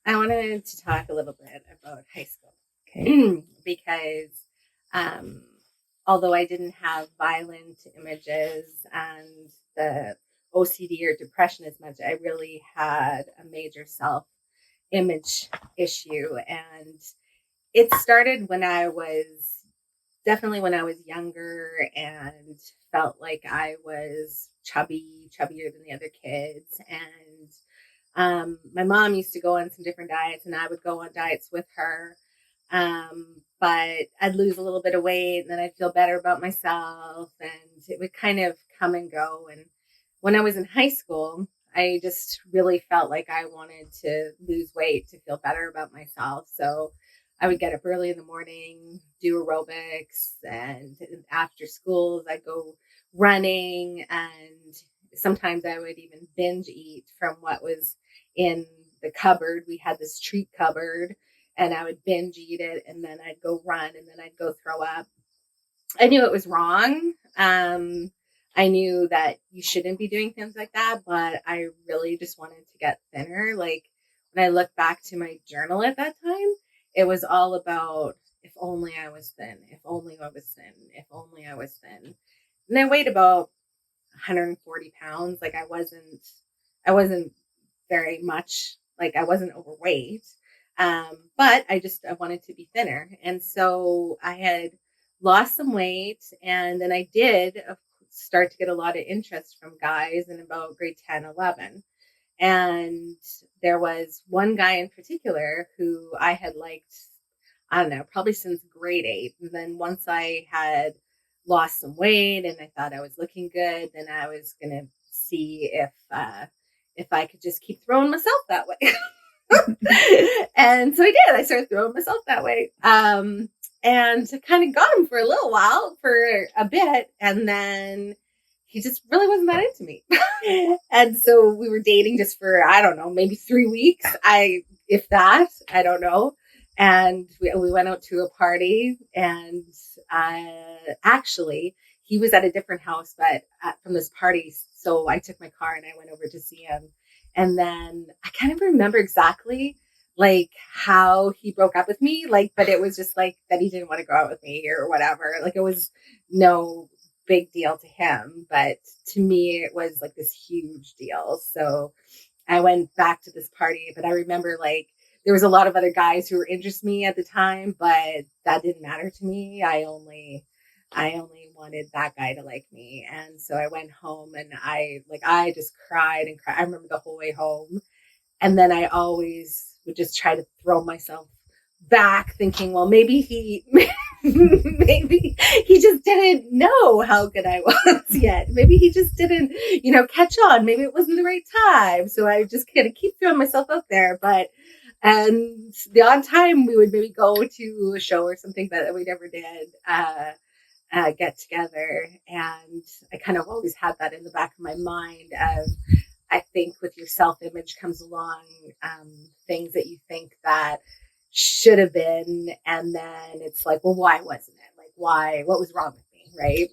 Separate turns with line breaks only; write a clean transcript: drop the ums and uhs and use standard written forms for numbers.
I wanted to talk a little bit about high school.
Okay.
Because although I didn't have violent images and the OCD or depression as much, I really had a major self image issue. And it started when I was definitely when I was younger and felt like I was chubbier than the other kids. And my mom used to go on some different diets, and I would go on diets with her. But I'd lose a little bit of weight, and then I'd feel better about myself, and it would kind of come and go. And when I was in high school, I just really felt like I wanted to lose weight to feel better about myself. So I would get up early in the morning, do aerobics, and after schools, I'd go running, and sometimes I would even binge eat from what was in the cupboard. We had this treat cupboard, and I would binge eat it, and then I'd go run, and then I'd go throw up. I knew it was wrong. I knew that you shouldn't be doing things like that, but I really just wanted to get thinner. Like when I look back to my journal at that time, it was all about if only I was thin, if only I was thin, if only I was thin. And I weighed about 140 pounds. Like I wasn't very much, like I wasn't overweight. But I wanted to be thinner. And so I had lost some weight, and then I did start to get a lot of interest from guys in about grade 10, 11. And there was one guy in particular who I had liked, I don't know, probably since grade 8. And then once I had lost some weight and I thought I was looking good, then I was going to see if I could just keep throwing myself that way. And so I did. I started throwing myself that way. And kind of got him for a little while, for a bit. And then he just really wasn't that into me. And so we were dating just for, I don't know, maybe 3 weeks. If that, I don't know. And we went out to a party, and actually he was at a different house, but from this party. So I took my car and I went over to see him. And then I kind of remember exactly like how he broke up with me, like, but it was just like that he didn't want to go out with me or whatever. Like it was no big deal to him, but to me it was like this huge deal. So I went back to this party, but I remember like there was a lot of other guys who were interested in me at the time, but that didn't matter to me. I only wanted that guy to like me. And so I went home, and I just cried and cried. I remember the whole way home. And then I always would just try to throw myself back thinking, well, maybe he just didn't know how good I was yet. Maybe he just didn't, catch on. Maybe it wasn't the right time. So I just kind of keep throwing myself out there. And the odd time we would maybe go to a show or something that we never did, get together. And I kind of always had that in the back of my mind of, I think with your self-image comes along things that you think that should have been. And then it's like, well, why wasn't it? Like, why? What was wrong with me? Right.